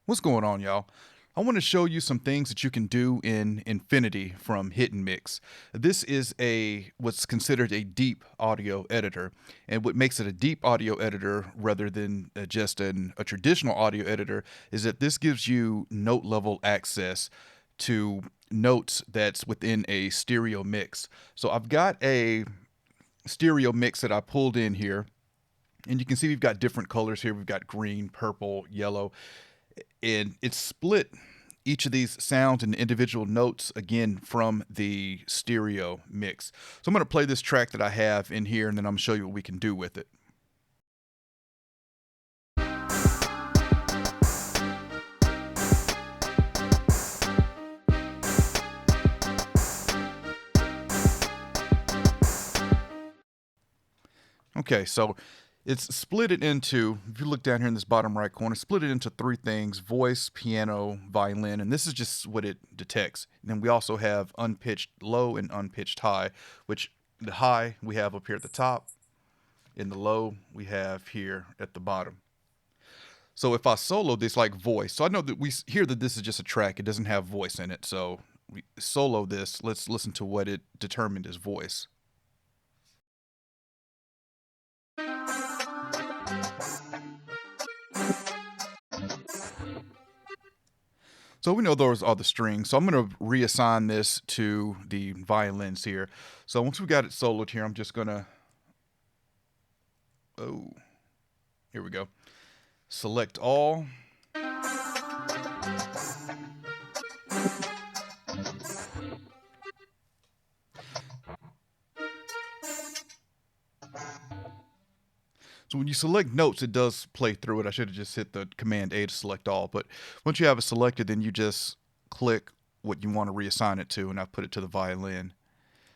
What's going on, y'all? I want to show you some things that you can do in Infinity from Hit and Mix. This is what's considered a deep audio editor, and what makes it a deep audio editor rather than just a traditional audio editor is that this gives you note level access to notes that's within a stereo mix. So I've got a stereo mix that I pulled in here, and you can see we've got different colors here. We've got green, purple, yellow, and it's split each of these sounds and individual notes again from the stereo mix. So I'm going to play this track that I have in here, and then I'm going to show you what we can do with it. Okay, so it's split it into, if you look down here in this bottom right corner, split it into three things: voice, piano, violin, and this is just what it detects. And then we also have unpitched low and unpitched high, which the high we have up here at the top, and the low we have here at the bottom. So if I solo this like voice, so I know that we hear that this is just a track, it doesn't have voice in it. So we solo this, let's listen to what it determined as voice. So we know those are the strings. So I'm going to reassign this to the violins here. So once we got it soloed here, I'm just going to, oh, here we go. Select all. So when you select notes, it does play through it. I should have just hit the Command A to select all. But once you have it selected, then you just click what you want to reassign it to, and I put it to the violin.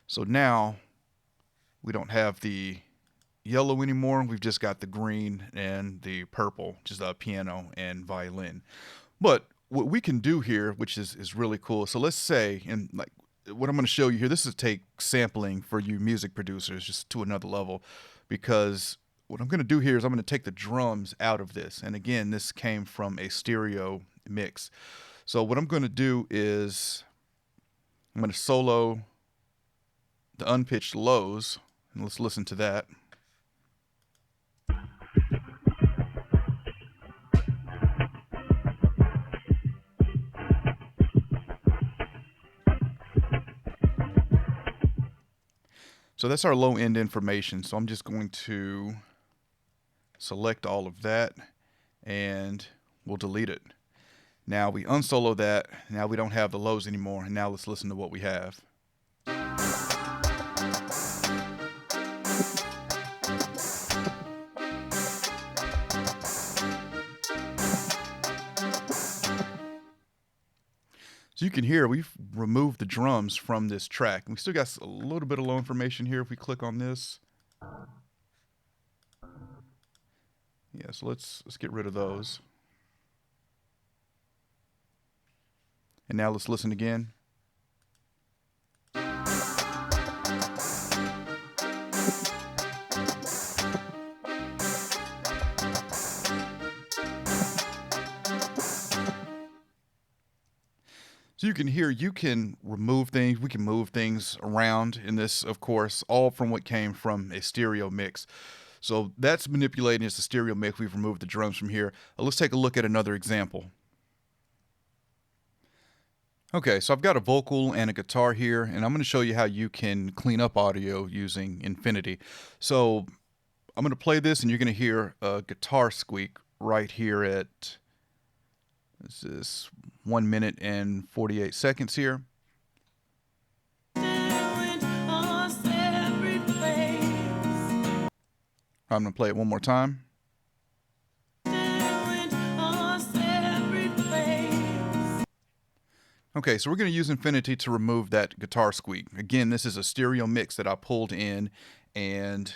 So now we don't have the yellow anymore. We've just got the green and the purple, just a piano and violin. But what we can do here, which is really cool. So let's say, and like what I'm going to show you here, this is take sampling for you music producers just to another level, because what I'm going to do here is I'm going to take the drums out of this. And again, this came from a stereo mix. So what I'm going to do is I'm going to solo the unpitched lows, and let's listen to that. So that's our low end information. So I'm just going to select all of that and we'll delete it. Now we unsolo that. Now we don't have the lows anymore. And now let's listen to what we have. So you can hear we've removed the drums from this track. We still got a little bit of low information here if we click on this. Yeah, so let's get rid of those. And now let's listen again. So you can hear, you can remove things, we can move things around in this, of course, all from what came from a stereo mix. So that's manipulating as a stereo mix. We've removed the drums from here. Let's take a look at another example. Okay, so I've got a vocal and a guitar here, and I'm going to show you how you can clean up audio using Infinity. So I'm going to play this, and you're going to hear a guitar squeak right here at, this is 1 minute and 48 seconds here. I'm going to play it one more time. Okay, so we're going to use Infinity to remove that guitar squeak. Again, this is a stereo mix that I pulled in, and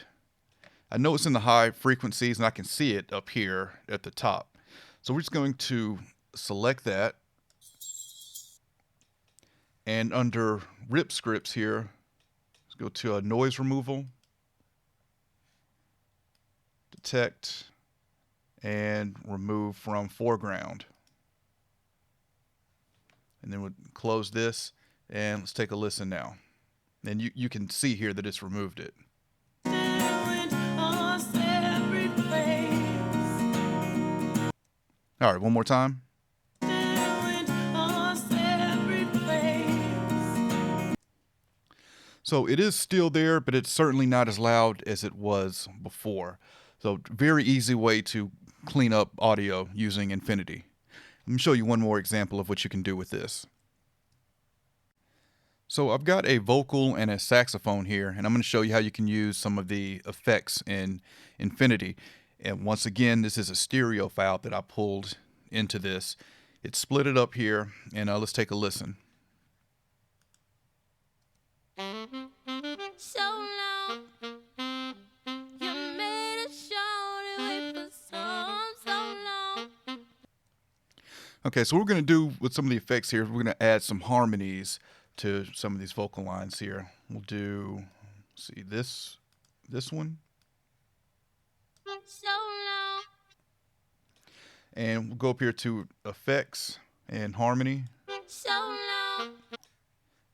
I know it's in the high frequencies, and I can see it up here at the top. So we're just going to select that, and under rip scripts here, let's go to noise removal, detect, and remove from foreground. And then we'll close this, and let's take a listen now. And you can see here that it's removed it. All right, one more time. So it is still there, but it's certainly not as loud as it was before. So very easy way to clean up audio using Infinity. Let me show you one more example of what you can do with this. So I've got a vocal and a saxophone here, and I'm going to show you how you can use some of the effects in Infinity. And once again, this is a stereo file that I pulled into this. It's split it up here, and let's take a listen. So long, you made a show to wait for so long. Okay, so what we're going to do with some of the effects here, we're going to add some harmonies to some of these vocal lines here. We'll do, see, this one. So long. And we'll go up here to effects and harmony. So long.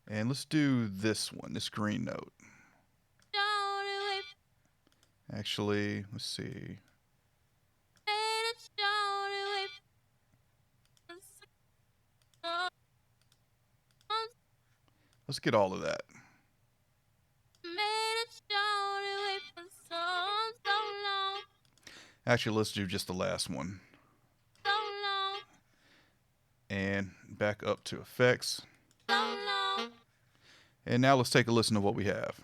And let's do this one, this green note. Actually, let's see. Let's get all of that. Actually, let's do just the last one. And back up to effects. And now let's take a listen to what we have.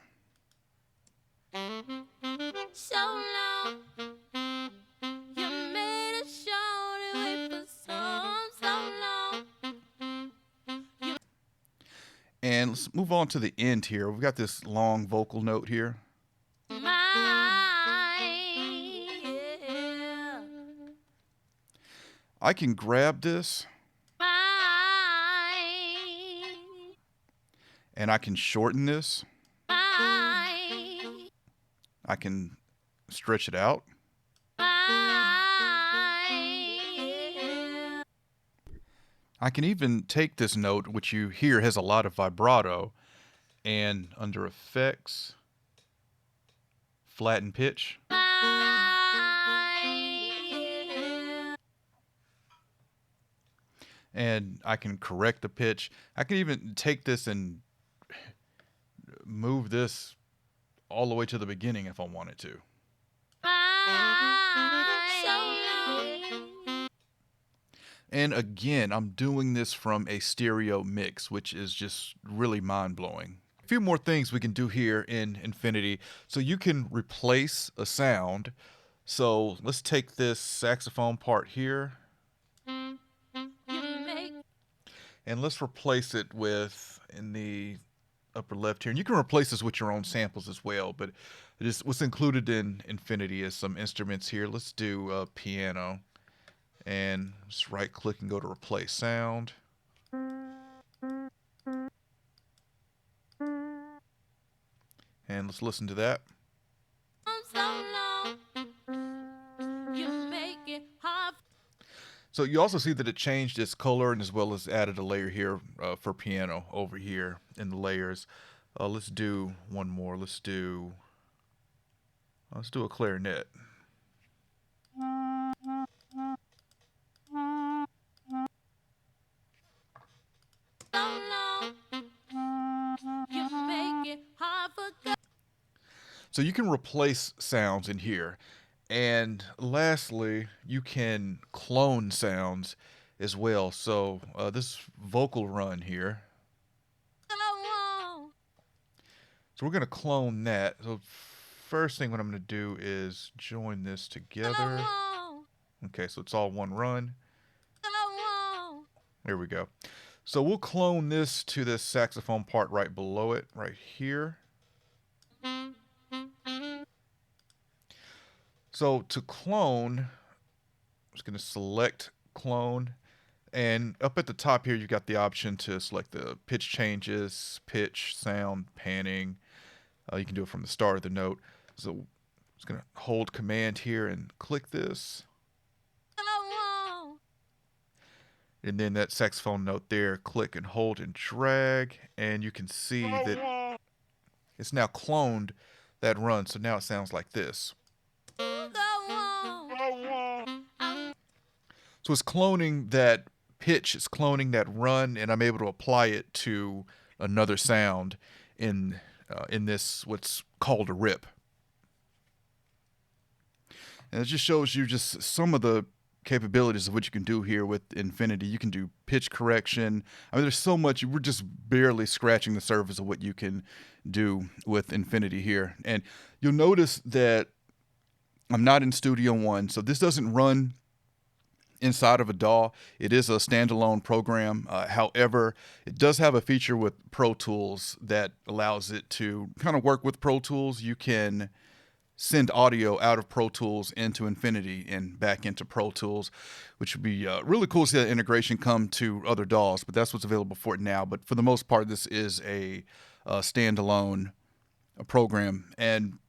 So long, you made a show to wait for so long. And let's move on to the end here. We've got this long vocal note here. I can grab this and I can shorten this. I can stretch it out. I can even take this note, which you hear has a lot of vibrato, and under effects, flatten pitch. And I can correct the pitch. I can even take this and move this all the way to the beginning if I wanted to. And again, I'm doing this from a stereo mix, which is just really mind-blowing. A few more things we can do here in Infinity. So you can replace a sound. So let's take this saxophone part here. And let's replace it with, in the upper left here. And you can replace this with your own samples as well, but what's included in Infinity is some instruments here. Let's do piano. And just right click and go to replace sound. And let's listen to that. So you also see that it changed its color and as well as added a layer here for piano over here in the layers. Let's do one more. Let's do a clarinet. So you can replace sounds in here. And lastly, you can clone sounds as well. So this vocal run here. So we're going to clone that. So first thing what I'm going to do is join this together. Okay, so it's all one run. There we go. So we'll clone this to this saxophone part right below it, right here. So to clone, I'm just going to select clone. And up at the top here, you've got the option to select the pitch changes, pitch, sound, panning. You can do it from the start of the note. So I'm just going to hold command here and click this. And then that saxophone note there, click and hold and drag, and you can see that it's now cloned that run. So now it sounds like this. So it's cloning that pitch, it's cloning that run, and I'm able to apply it to another sound in this what's called a rip. And it just shows you just some of the capabilities of what you can do here with Infinity. You can do pitch correction. I mean, there's so much. We're just barely scratching the surface of what you can do with Infinity here. And you'll notice that I'm not in Studio One, so this doesn't run inside of a DAW. It is a standalone program. However, it does have a feature with Pro Tools that allows it to kind of work with Pro Tools. You can send audio out of Pro Tools into Infinity and back into Pro Tools, which would be really cool to see that integration come to other DAWs, but that's what's available for it now. But for the most part, this is a standalone program. And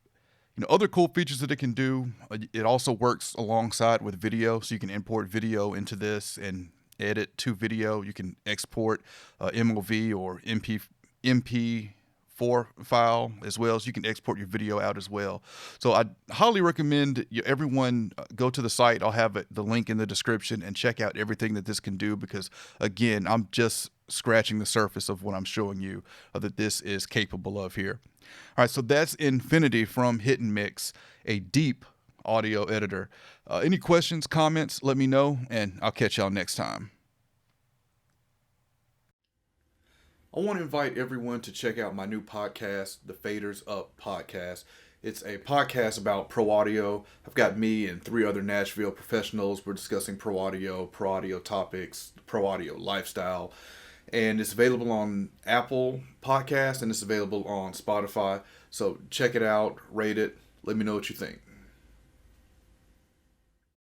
other cool features that it can do, it also works alongside with video, so you can import video into this and edit to video. You can export MOV or MP4 file as well, so you can export your video out as well. So I highly recommend everyone go to the site. I'll have the link in the description and check out everything that this can do, because again, I'm just scratching the surface of what I'm showing you that this is capable of here. All right, so that's Infinity from Hit and Mix, a deep audio editor. Any questions, comments, let me know, and I'll catch y'all next time. I want to invite everyone to check out my new podcast, the Faders Up Podcast. It's a podcast about pro audio. I've got me and 3 other Nashville professionals. We're discussing pro audio topics, pro audio lifestyle. And it's available on Apple Podcasts and it's available on Spotify. So check it out, rate it, let me know what you think.